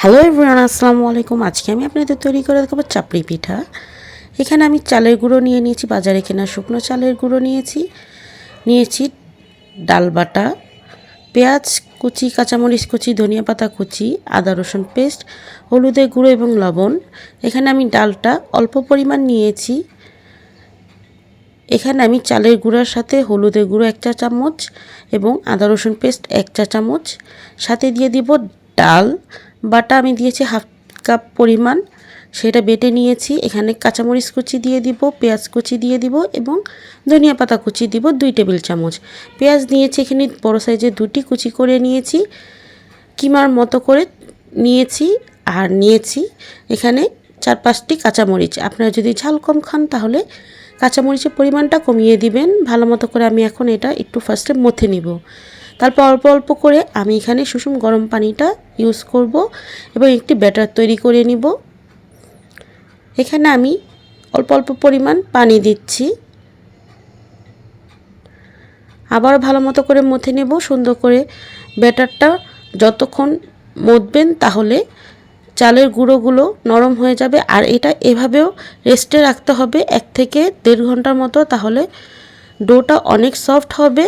Hello everyone, আসসালামু আলাইকুম। আজকে আমি আপনাদের তৈরি করে দেখাবো চাপড়ি পিঠা। এখানে আমি চালের গুঁড়ো নিয়ে নিয়েছি, বাজারে কেনা শুকনো চালের গুঁড়ো নিয়েছি ডাল বাটা, পেঁয়াজ কুচি, কাঁচামরিচ কুচি, ধনিয়া পাতা কুচি, আদা রসুন পেস্ট, হলুদের গুঁড়ো এবং লবণ। এখানে আমি ডালটা অল্প পরিমাণ নিয়েছি। এখানে আমি চালের গুঁড়ার সাথে হলুদের গুঁড়ো 1 চা চামচ এবং আদা রসুন পেস্ট 1 চা চামচ, সাথে দিয়ে দিব ডাল বাটা। আমি দিয়েছি হাফ কাপ পরিমাণ, সেটা বেটে নিয়েছি। এখানে কাঁচামরিচ কুচি দিয়ে দিব, পেঁয়াজ কুচি দিয়ে দিব এবং ধনিয়া পাতা কুচি দিব 2 টেবিল চামচ। পেঁয়াজ নিয়েছি এখানে বড় সাইজের 2টি কুচি করে নিয়েছি, কিমার মতো করে নিয়েছি। আর নিয়েছি এখানে 4-5টি কাঁচামরিচ। আপনারা যদি ঝাল কম খান তাহলে কাঁচামরিচের পরিমাণটা কমিয়ে দিবেন। ভালো মতো করে আমি এখন এটা একটু ফার্স্টে মথে নিব। তারপর অল্প অল্প করে আমি এখানে সুষুম গরম পানিটা ইউজ করব এবং একটি ব্যাটার তৈরি করে নিব। এখানে আমি অল্প অল্প পরিমাণ পানি দিচ্ছি, আবার ভালো মতো করে মথে নেব সুন্দর করে। ব্যাটারটা যতক্ষণ মথবেন তাহলে চালের গুঁড়োগুলো নরম হয়ে যাবে। আর এটা এভাবেও রেস্টে রাখতে হবে 1 থেকে 1.5 ঘন্টার মতো, তাহলে ডোটা অনেক সফট হবে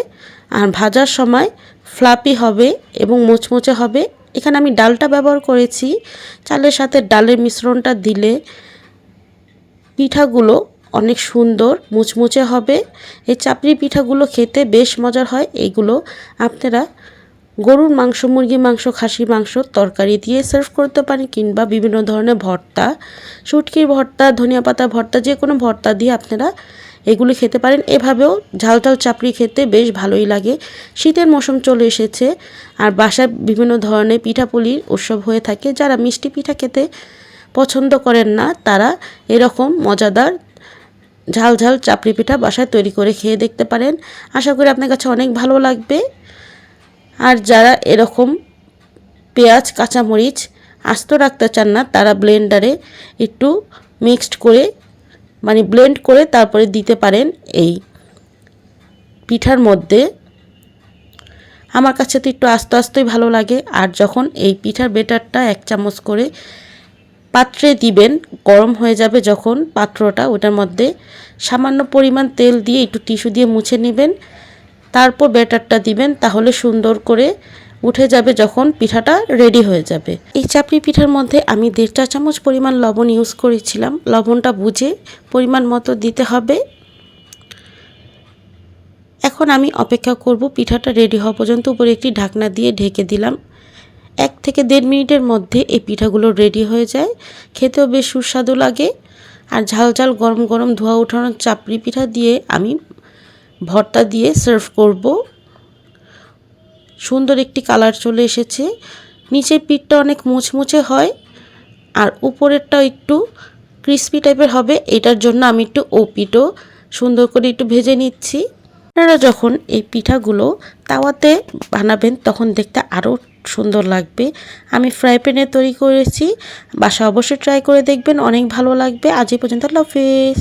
আর ভাজার সময় ফ্লাপি হবে এবং মুচমুচে হবে। এখানে আমি ডালটা ব্যবহার করেছি। চালের সাথে ডালের মিশ্রণটা দিলে পিঠাগুলো অনেক সুন্দর মুচমুচে হবে। এই চাপড়ি পিঠাগুলো খেতে বেশ মজার হয়। এইগুলো আপনারা গরুর মাংস, মুরগির মাংস, খাসির মাংস তরকারি দিয়ে সার্ভ করতে পারেন, কিংবা বিভিন্ন ধরনের ভর্তা, শুটকির ভর্তা, ধনিয়া পাতা ভর্তা, যে কোনো ভর্তা দিয়ে আপনারা এগুলো খেতে পারেন। এভাবেও ঝাল ঝাল চাপড়ি খেতে বেশ ভালোই লাগে। শীতের মৌসুম চলে এসেছে আর বাসায় বিভিন্ন ধরনের পিঠাপুলির উৎসব হয়ে থাকে। যারা মিষ্টি পিঠা খেতে পছন্দ করেন না তারা এরকম মজাদার ঝাল ঝাল চাপড়ি পিঠা বাসায় তৈরি করে খেয়ে দেখতে পারেন। আশা করি আপনার কাছে অনেক ভালো লাগবে। আর যারা এরকম পেঁয়াজ কাঁচামরিচ আস্ত রাখতে চান না তারা ব্লেন্ডারে একটু মিক্সড করে ব্লেন্ড করে তারপরে দিতে পারেন এই পিঠার মধ্যে। আমার কাছে তো একটু আস্তে আস্তেই ভালো লাগে। আর যখন এই পিঠার ব্যাটারটা 1 চামচ করে পাত্রে দিবেন, গরম হয়ে যাবে যখন পাত্রটা, ওটার মধ্যে সামান্য পরিমাণ তেল দিয়ে একটু টিস্যু দিয়ে মুছে নেবেন, তারপর ব্যাটারটা দিবেন, তাহলে সুন্দর করে উঠে যাবে যখন পিঠাটা রেডি হয়ে যাবে। এই চাপড়ি পিঠার মধ্যে আমি 1.5 চা চামচ পরিমাণ লবণ ইউজ করেছিলাম। লবণটা বুঝে পরিমাণ মতো দিতে হবে। এখন আমি অপেক্ষা করব পিঠাটা রেডি হওয়া পর্যন্ত। উপরে একটি ঢাকনা দিয়ে ঢেকে দিলাম। 1 থেকে 1.5 মিনিটের মধ্যে এই পিঠাগুলো রেডি হয়ে যায়। খেতেও বেশ সুস্বাদু লাগে। আর ঝাল ঝাল গরম গরম ধোয়া ওঠানো চাপড়ি পিঠা দিয়ে আমি ভর্তা দিয়ে সার্ভ করব। সুন্দর একটি কালার চলে এসেছে। নিচের পিঠটা অনেক মুচমুচে হয় আর উপরেরটাও একটু ক্রিস্পি টাইপের হবে। এটার জন্য আমি একটু পিঠও সুন্দর করে একটু ভেজে নিচ্ছি। আপনারা যখন এই পিঠাগুলো তাওয়াতে বানাবেন তখন দেখতে আরও সুন্দর লাগবে। আমি ফ্রাই প্যানে তৈরি করেছি, বাসা অবশ্যই ট্রাই করে দেখবেন, অনেক ভালো লাগবে। আজ এই পর্যন্ত, আল্লাহ হাফেজ।